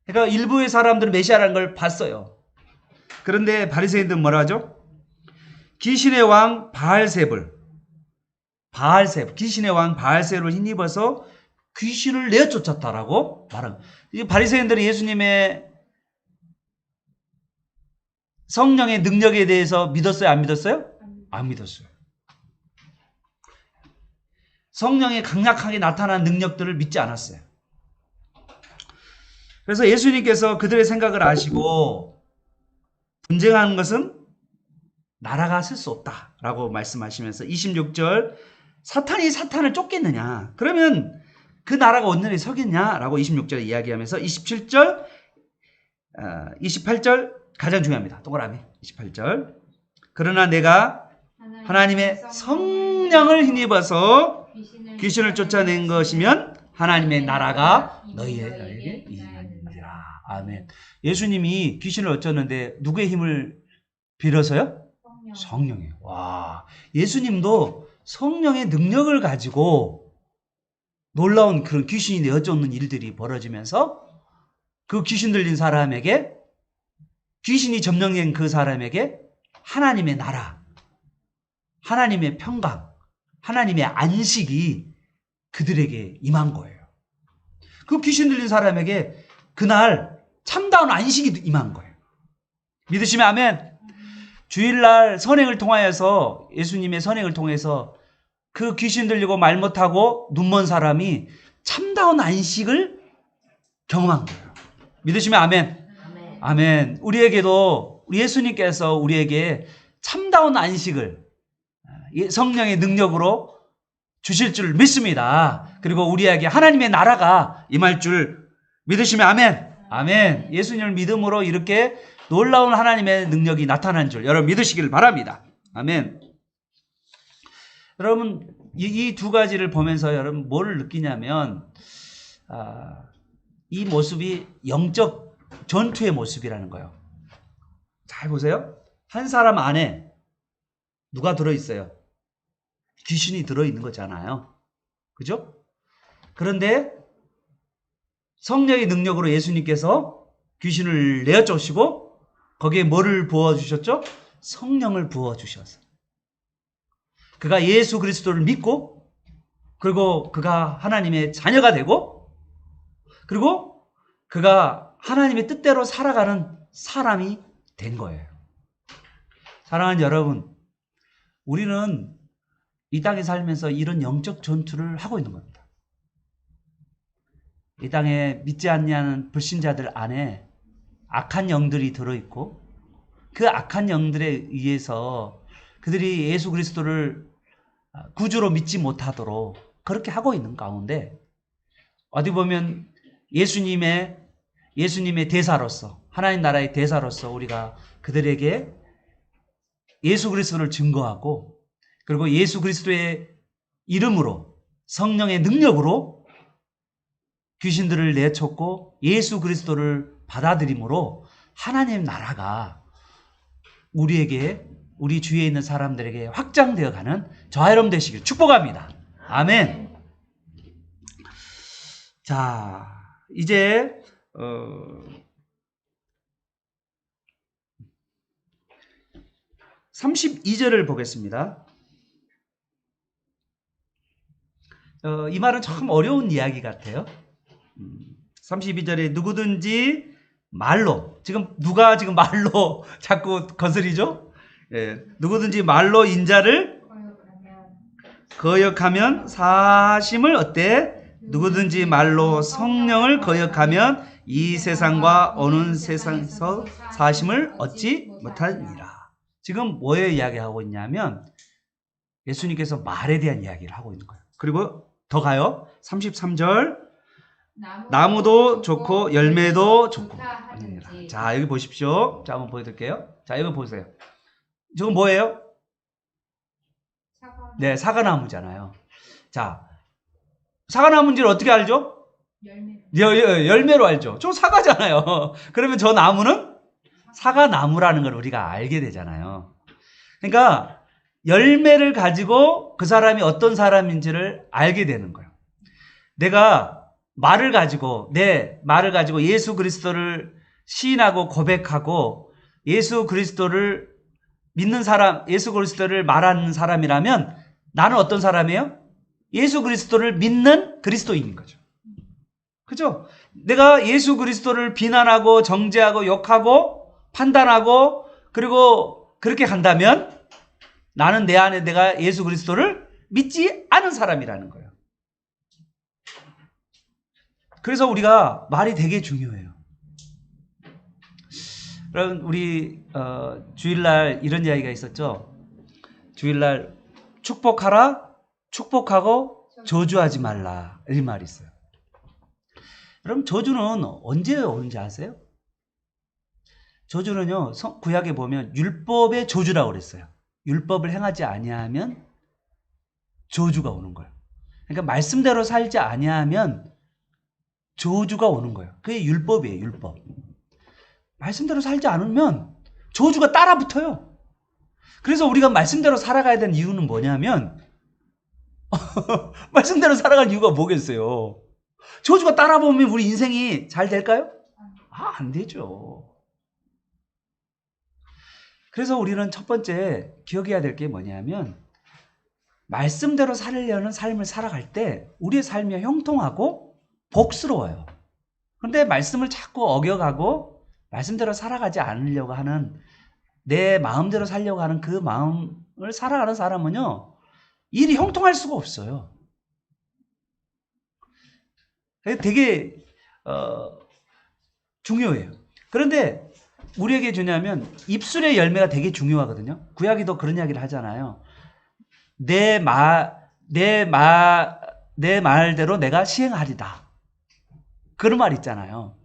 그러니까 일부의 사람들은 메시아라는 걸 봤어요. 그런데 바리새인들은 뭐라 하죠? 귀신의 왕 바알세불 귀신의 왕 바알세불을 힘입어서 귀신을 내쫓았다라고 말한 거예요. 이 바리새인들은 예수님의 성령의 능력에 대해서 믿었어요? 안 믿었어요? 안 믿었어요. 성령이 강력하게 나타난 능력들을 믿지 않았어요. 그래서 예수님께서 그들의 생각을 아시고 분쟁하는 것은 나라가 쓸 수 없다라고 말씀하시면서 26절 사탄이 사탄을 쫓겠느냐? 그러면 그 나라가 온전히 서겠냐라고 26절에 이야기하면서 27절, 28절 가장 중요합니다. 동그라미 28절. 그러나 내가 하나님의 성령을 힘입어서 귀신을 쫓아낸 것이면 하나님의 나라가 너희에게 임하느니라. 아멘. 예수님이 귀신을 어쩌는데 누구의 힘을 빌어서요? 성령이에요. 와, 예수님도 성령의 능력을 가지고 놀라운 그런 귀신이 내어쫓는 일들이 벌어지면서 그 귀신 들린 사람에게 귀신이 점령된 그 사람에게 하나님의 나라, 하나님의 평강, 하나님의 안식이 그들에게 임한 거예요. 그 귀신 들린 사람에게 그날 참다운 안식이 임한 거예요. 믿으시면 아멘. 주일날 선행을 통하여서 예수님의 선행을 통해서 그 귀신 들리고 말 못하고 눈먼 사람이 참다운 안식을 경험한 거예요. 믿으시면 아멘. 아멘. 우리에게도 예수님께서 우리에게 참다운 안식을 성령의 능력으로 주실 줄 믿습니다. 그리고 우리에게 하나님의 나라가 임할 줄 믿으시면 아멘. 아멘. 예수님을 믿음으로 이렇게 놀라운 하나님의 능력이 나타난 줄 여러분 믿으시길 바랍니다. 아멘. 여러분 이 두 가지를 보면서 여러분 뭐를 느끼냐면 이 모습이 영적 전투의 모습이라는 거예요. 잘 보세요. 한 사람 안에 누가 들어있어요? 귀신이 들어있는 거잖아요. 그죠? 그런데 성령의 능력으로 예수님께서 귀신을 내어쫓으시고 거기에 뭐를 부어주셨죠? 성령을 부어주셔서 그가 예수 그리스도를 믿고 그리고 그가 하나님의 자녀가 되고 그리고 그가 하나님의 뜻대로 살아가는 사람이 된 거예요. 사랑하는 여러분, 우리는 이 땅에 살면서 이런 영적 전투를 하고 있는 겁니다. 이 땅에 믿지 않냐는 불신자들 안에 악한 영들이 들어있고 그 악한 영들에 의해서 그들이 예수 그리스도를 구주로 믿지 못하도록 그렇게 하고 있는 가운데 어디 보면 예수님의 대사로서 하나님 나라의 대사로서 우리가 그들에게 예수 그리스도를 증거하고 그리고 예수 그리스도의 이름으로 성령의 능력으로 귀신들을 내쫓고 예수 그리스도를 받아들임으로 하나님 나라가 우리에게 우리 주위에 있는 사람들에게 확장되어 가는 저와 여러분 되시길 축복합니다. 아멘. 자, 이제 32절을 보겠습니다. 이 말은 참 어려운 이야기 같아요. 32절에 누구든지 말로, 누가 지금 말로 자꾸 거스리죠? 예, 누구든지 말로 인자를 거역하면 사심을 어때? 누구든지 말로 성령을 거역하면 이 세상과 오는 세상에서 사심을 얻지 못하니라. 지금 뭐에 이야기하고 있냐면 예수님께서 말에 대한 이야기를 하고 있는 거예요. 그리고 더 가요. 33절 나무도 좋고 열매도 좋고. 자, 여기 보십시오. 자, 한번 보여드릴게요. 자, 여기 보세요. 저건 뭐예요? 네, 사과나무잖아요. 자, 사과나무인지를 어떻게 알죠? 열매로 알죠. 저 사과잖아요. 그러면 저 나무는 사과나무라는 걸 우리가 알게 되잖아요. 그러니까 열매를 가지고 그 사람이 어떤 사람인지를 알게 되는 거예요. 내가 내 말을 가지고 예수 그리스도를 시인하고 고백하고 예수 그리스도를 믿는 사람, 예수 그리스도를 말하는 사람이라면 나는 어떤 사람이에요? 예수 그리스도를 믿는 그리스도인인 거죠. 그죠? 내가 예수 그리스도를 비난하고 정죄하고 욕하고 판단하고 그리고 그렇게 간다면 나는 내 안에 내가 예수 그리스도를 믿지 않은 사람이라는 거예요. 그래서 우리가 말이 되게 중요해요. 여러분 우리 주일날 이런 이야기가 있었죠. 주일날 축복하라, 축복하고 저주하지 말라 이 말이 있어요. 여러분 저주는 언제 오는지 아세요? 저주는요 구약에 보면 율법의 저주라고 그랬어요. 율법을 행하지 아니하면 저주가 오는 거예요. 그러니까 말씀대로 살지 아니하면 저주가 오는 거예요. 그게 율법이에요. 율법. 말씀대로 살지 않으면 저주가 따라 붙어요. 그래서 우리가 말씀대로 살아가야 되는 이유는 뭐냐면 말씀대로 살아갈 이유가 뭐겠어요? 저주가 따라 보면 우리 인생이 잘 될까요? 안 되죠. 그래서 우리는 첫 번째 기억해야 될 게 뭐냐면 말씀대로 살려는 삶을 살아갈 때 우리의 삶이 형통하고 복스러워요. 그런데 말씀을 자꾸 어겨가고 말씀대로 살아가지 않으려고 하는 내 마음대로 살려고 하는 그 마음을 살아가는 사람은요 일이 형통할 수가 없어요. 되게 중요해요. 그런데 우리에게 주냐면 입술의 열매가 되게 중요하거든요. 구약에도 그런 이야기를 하잖아요. 내 말대로 내가 시행하리다. 그런 말 있잖아요.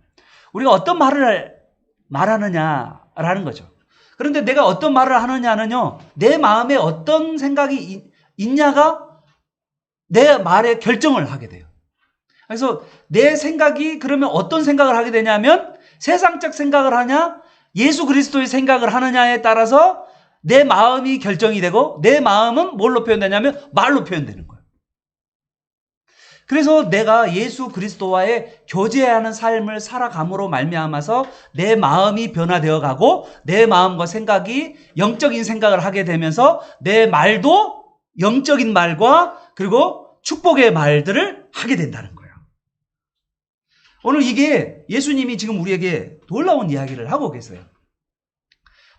우리가 어떤 말을 말하느냐라는 거죠. 그런데 내가 어떤 말을 하느냐는요, 내 마음에 어떤 생각이 있냐가 내 말에 결정을 하게 돼요. 그래서 내 생각이 그러면 어떤 생각을 하게 되냐면 세상적 생각을 하냐, 예수 그리스도의 생각을 하느냐에 따라서 내 마음이 결정이 되고 내 마음은 뭘로 표현되냐면 말로 표현되는 거예요. 그래서 내가 예수 그리스도와의 교제하는 삶을 살아감으로 말미암아서 내 마음이 변화되어 가고 내 마음과 생각이 영적인 생각을 하게 되면서 내 말도 영적인 말과 그리고 축복의 말들을 하게 된다는 거예요. 오늘 이게 예수님이 지금 우리에게 놀라운 이야기를 하고 계세요.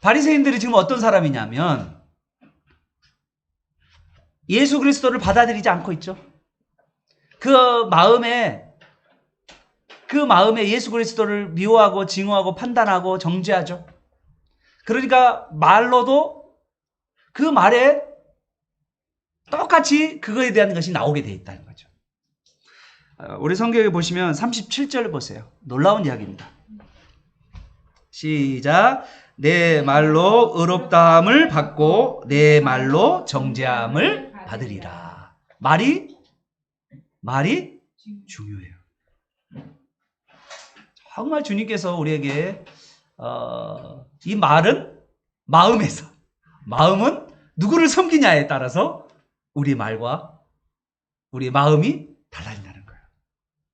바리새인들이 지금 어떤 사람이냐면 예수 그리스도를 받아들이지 않고 있죠. 그 마음에 그 마음에 예수 그리스도를 미워하고 증오하고 판단하고 정죄하죠. 그러니까 말로도 그 말에 똑같이 그거에 대한 것이 나오게 돼 있다는 거죠. 우리 성경에 보시면 37절 보세요. 놀라운 이야기입니다. 시작. 내 말로 의롭다함을 받고 내 말로 정죄함을 받으리라. 말이 중요해요. 정말 주님께서 우리에게 이 말은 마음에서, 마음은 누구를 섬기냐에 따라서 우리 말과 우리 마음이 달라진다는 거예요.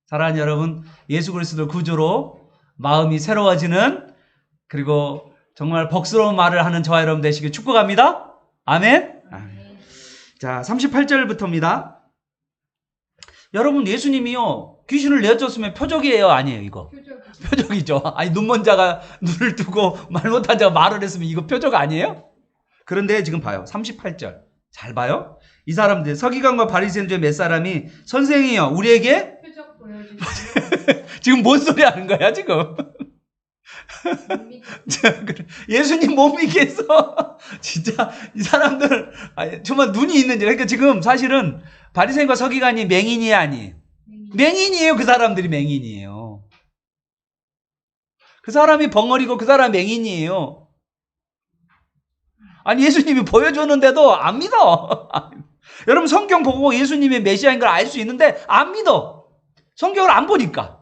사랑하는 여러분, 예수 그리스도 구주로 마음이 새로워지는, 그리고 정말 복스러운 말을 하는 저와 여러분 되시길 축복합니다. 아멘. 자, 38절부터입니다. 여러분, 예수님이요 귀신을 내쫓으면 표적이에요, 아니에요? 이거 표적이죠. 아니, 눈먼 자가 눈을 뜨고 말 못한 자가 말을 했으면 이거 표적 아니에요? 그런데 지금 봐요. 38절 잘 봐요. 이 사람들, 서기관과 바리새인 중에 몇 사람이 선생이요 우리에게 표적 보여주세요. 지금 뭔 소리 하는 거야 지금? 예수님 못 믿겠어. 진짜 이 사람들 정말 눈이 있는지. 그러니까 지금 사실은 바리새인과 서기관이 맹인이에요, 아니에요? 맹인이에요. 그 사람들이 맹인이에요. 그 사람이 벙어리고 그 사람 맹인이에요. 아니, 예수님이 보여줬는데도 안 믿어. 여러분, 성경 보고 예수님이 메시아인 걸 알 수 있는데 안 믿어. 성경을 안 보니까.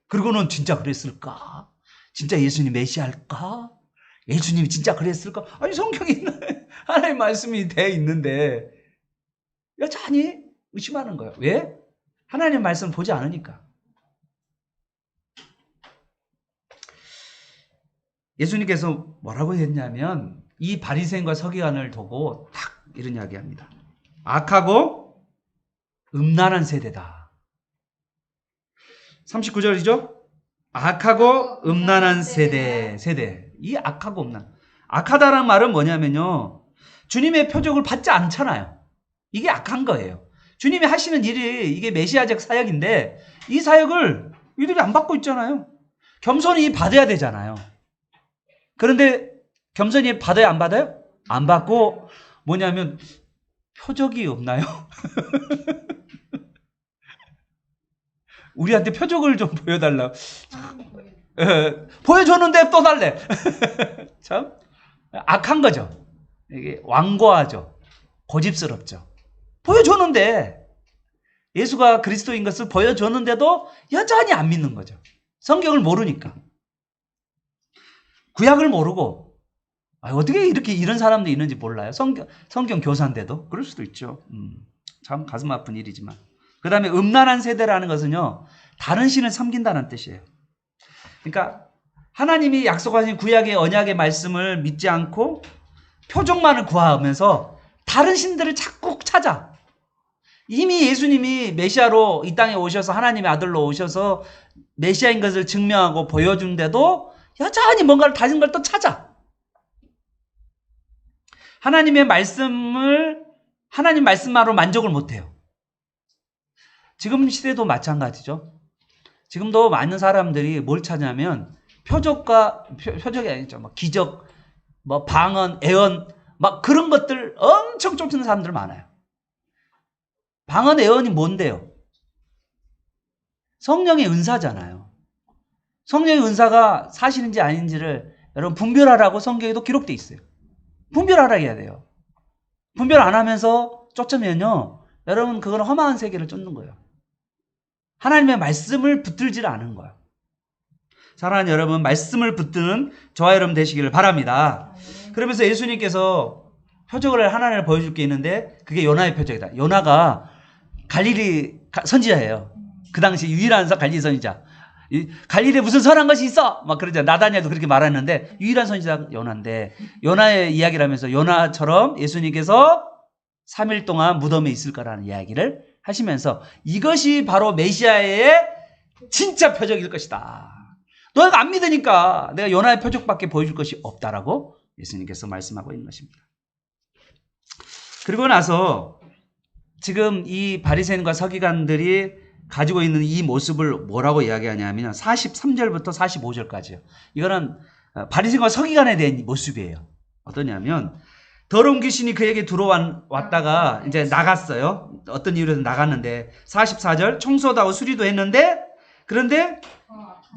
그리고는 진짜 그랬을까? 진짜 예수님 메시아일까? 예수님이 진짜 그랬을까? 아니, 성경에 있는 하나님의 말씀이 돼 있는데 여전히 의심하는 거예요. 왜? 하나님의 말씀 보지 않으니까. 예수님께서 뭐라고 했냐면 이 바리새인과 서기관을 두고 딱 이런 이야기합니다. 악하고 음란한 세대다. 39절이죠? 악하고 음란한 세대. 이 악하고 음란. 악하다라는 말은 뭐냐면요, 주님의 표적을 받지 않잖아요. 이게 악한 거예요. 주님이 하시는 일이 이게 메시아적 사역인데 이 사역을 이들이 안 받고 있잖아요. 겸손히 받아야 되잖아요. 그런데 겸손히 받아요, 안 받아요? 안 받고 뭐냐면 표적이 없나요? 우리한테 표적을 좀 보여달라. 보여줬는데 또 달래. 참 악한 거죠. 이게 완고하죠. 고집스럽죠. 보여줬는데, 예수가 그리스도인 것을 보여줬는데도 여전히 안 믿는 거죠. 성경을 모르니까. 구약을 모르고 어떻게 이렇게 이런 사람들이 있는지 몰라요. 성경 교사인데도. 그럴 수도 있죠. 참 가슴 아픈 일이지만. 그 다음에 음란한 세대라는 것은요, 다른 신을 섬긴다는 뜻이에요. 그러니까 하나님이 약속하신 구약의 언약의 말씀을 믿지 않고 표적만을 구하면서 다른 신들을 자꾸 찾아. 이미 예수님이 메시아로 이 땅에 오셔서 하나님의 아들로 오셔서 메시아인 것을 증명하고 보여준데도 여전히 뭔가를 다른 걸 또 찾아. 하나님 말씀만으로 만족을 못해요. 지금 시대도 마찬가지죠. 지금도 많은 사람들이 뭘 찾냐면 표적이 아니죠. 막 기적, 뭐 방언, 애언, 막 그런 것들 엄청 쫓는 사람들 많아요. 방언, 애언이 뭔데요? 성령의 은사잖아요. 성령의 은사가 사실인지 아닌지를 여러분 분별하라고 성경에도 기록되어 있어요. 분별하라 해야 돼요. 분별 안 하면서 쫓으면요, 여러분 그건 험한 세계를 쫓는 거예요. 하나님의 말씀을 붙들지를 않은 거예요. 사랑하는 여러분, 말씀을 붙드는 저와 여러분 되시기를 바랍니다. 그러면서 예수님께서 표적을 하나를 보여줄 게 있는데 그게 요나의 표적이다. 요나가 갈릴리 선지자예요. 그 당시 유일한 갈릴리 선지자. 갈릴리에 무슨 선한 것이 있어? 막 그러잖아. 나다니엘도 그렇게 말했는데 유일한 선지자 요나인데, 요나의 이야기를 하면서 요나처럼 예수님께서 3일 동안 무덤에 있을 거라는 이야기를 하시면서 이것이 바로 메시아의 진짜 표적일 것이다. 너희가 안 믿으니까 내가 요나의 표적밖에 보여줄 것이 없다라고 예수님께서 말씀하고 있는 것입니다. 그리고 나서 지금 이 바리새인과 서기관들이 가지고 있는 이 모습을 뭐라고 이야기하냐면 43절부터 45절까지요. 이거는 바리새인과 서기관에 대한 모습이에요. 어떠냐면 더러운 귀신이 그에게 들어왔다가 이제 나갔어요. 어떤 이유로 나갔는데 44절 청소도 하고 수리도 했는데 그런데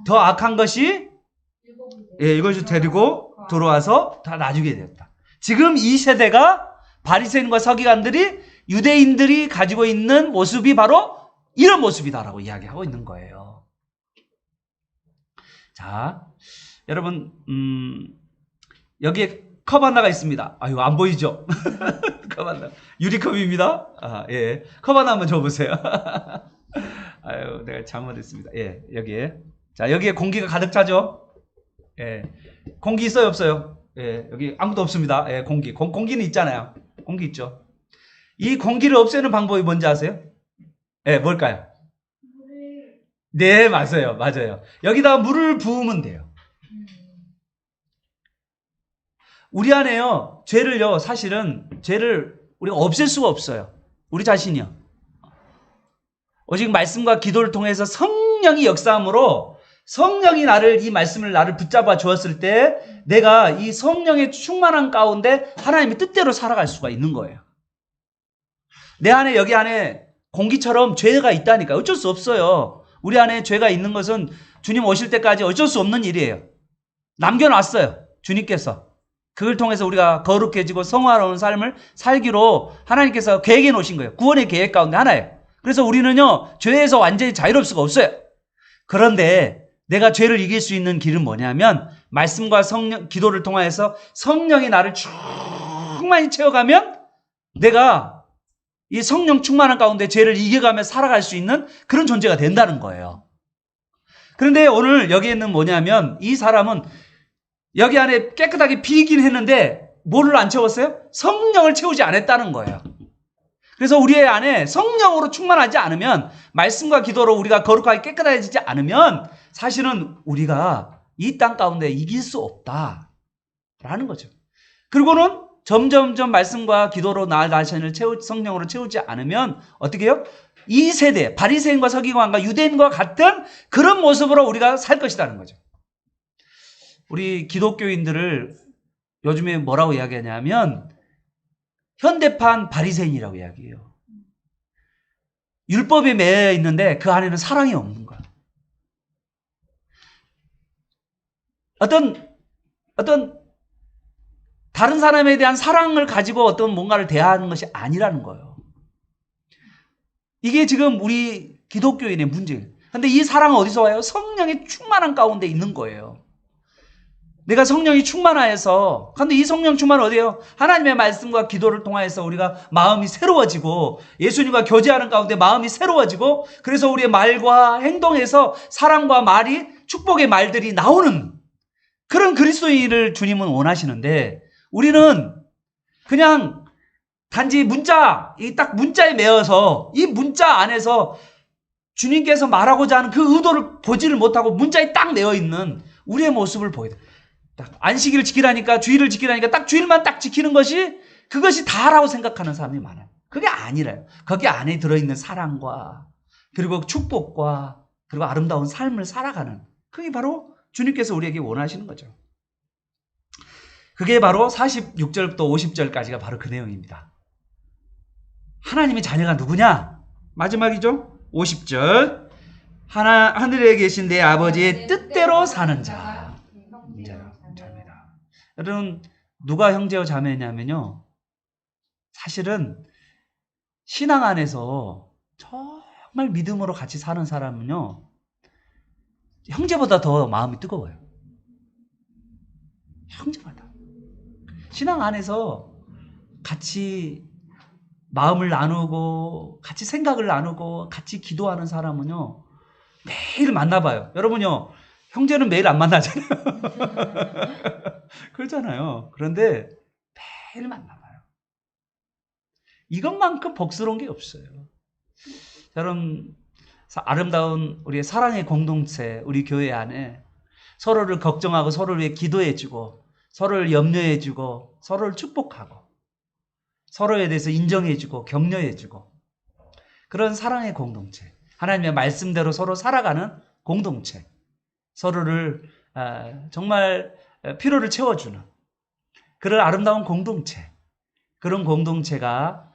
더 악한 것이 이것을 데리고 들어와서 다 놔주게 되었다. 지금 이 세대가 바리새인과 서기관들이 유대인들이 가지고 있는 모습이 바로 이런 모습이다라고 이야기하고 있는 거예요. 자, 여러분 여기에 컵 하나가 있습니다. 아유, 안 보이죠? 컵 하나. 유리컵입니다. 아, 예. 컵 하나 한번 줘보세요. 아유, 내가 잘못했습니다. 예, 여기에. 자, 여기에 공기가 가득 차죠? 예. 공기 있어요, 없어요? 예, 여기 아무도 없습니다. 예, 공기는 있잖아요. 공기 있죠? 이 공기를 없애는 방법이 뭔지 아세요? 예, 뭘까요? 네, 맞아요. 맞아요. 여기다가 물을 부으면 돼요. 우리 안에요, 사실은 죄를 우리가 없앨 수가 없어요. 우리 자신이요. 오직 말씀과 기도를 통해서 성령이 역사함으로 성령이 이 말씀을 나를 붙잡아 주었을 때 내가 이 성령의 충만한 가운데 하나님의 뜻대로 살아갈 수가 있는 거예요. 내 안에, 여기 안에 공기처럼 죄가 있다니까. 어쩔 수 없어요. 우리 안에 죄가 있는 것은 주님 오실 때까지 어쩔 수 없는 일이에요. 남겨놨어요. 주님께서. 그걸 통해서 우리가 거룩해지고 성화로운 삶을 살기로 하나님께서 계획해 놓으신 거예요. 구원의 계획 가운데 하나예요. 그래서 우리는요, 죄에서 완전히 자유로울 수가 없어요. 그런데 내가 죄를 이길 수 있는 길은 뭐냐면 말씀과 기도를 통해서 성령이 나를 충만히 채워가면 내가 이 성령 충만한 가운데 죄를 이겨가며 살아갈 수 있는 그런 존재가 된다는 거예요. 그런데 오늘 여기에는 뭐냐면 이 사람은 여기 안에 깨끗하게 비긴 했는데 뭐를 안 채웠어요? 성령을 채우지 않았다는 거예요. 그래서 우리 안에 성령으로 충만하지 않으면, 말씀과 기도로 우리가 거룩하게 깨끗해지지 않으면 사실은 우리가 이 땅 가운데 이길 수 없다라는 거죠. 그리고는 점점점 말씀과 기도로 나 자신을 성령으로 채우지 않으면 어떻게 해요? 이 세대 바리새인과 서기관과 유대인과 같은 그런 모습으로 우리가 살 것이라는 거죠. 우리 기독교인들을 요즘에 뭐라고 이야기하냐면 현대판 바리새인이라고 이야기해요. 율법에 매여 있는데 그 안에는 사랑이 없는 거야. 어떤 다른 사람에 대한 사랑을 가지고 어떤 뭔가를 대하는 것이 아니라는 거예요. 이게 지금 우리 기독교인의 문제예요. 근데 이 사랑은 어디서 와요? 성령의 충만한 가운데 있는 거예요. 내가 성령이 충만하여서, 근데 이 성령 충만은 어디예요? 하나님의 말씀과 기도를 통하여서 우리가 마음이 새로워지고 예수님과 교제하는 가운데 마음이 새로워지고, 그래서 우리의 말과 행동에서 사랑과 말이, 축복의 말들이 나오는 그런 그리스도인을 주님은 원하시는데, 우리는 그냥 단지 딱 문자에 매여서 이 문자 안에서 주님께서 말하고자 하는 그 의도를 보지를 못하고 문자에 딱 매여 있는 우리의 모습을 보여야 돼. 안식일을 지키라니까, 주일을 지키라니까 딱 주일만 딱 지키는 그것이 다라고 생각하는 사람이 많아요. 그게 아니래요. 거기 안에 들어있는 사랑과 그리고 축복과 그리고 아름다운 삶을 살아가는, 그게 바로 주님께서 우리에게 원하시는 거죠. 그게 바로 46절부터 50절까지가 바로 그 내용입니다. 하나님의 자녀가 누구냐? 마지막이죠. 50절. 하늘에 계신 내 아버지의 뜻대로 사는 자. 여러분, 누가 형제와 자매냐면요, 사실은 신앙 안에서 정말 믿음으로 같이 사는 사람은요, 형제보다 더 마음이 뜨거워요. 형제보다. 신앙 안에서 같이 마음을 나누고 같이 생각을 나누고 같이 기도하는 사람은요, 매일 만나봐요. 여러분요, 형제는 매일 안 만나잖아요. 그렇잖아요. 그런데 매일 만나봐요. 이것만큼 복스러운 게 없어요. 여러분, 아름다운 우리의 사랑의 공동체, 우리 교회 안에 서로를 걱정하고 서로를 위해 기도해주고 서로를 염려해주고 서로를 축복하고 서로에 대해서 인정해주고 격려해주고 그런 사랑의 공동체. 하나님의 말씀대로 서로 살아가는 공동체, 서로를 정말 필요를 채워주는 그런 아름다운 공동체, 그런 공동체가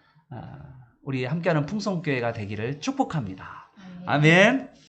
우리 함께하는 풍성교회가 되기를 축복합니다. 아멘.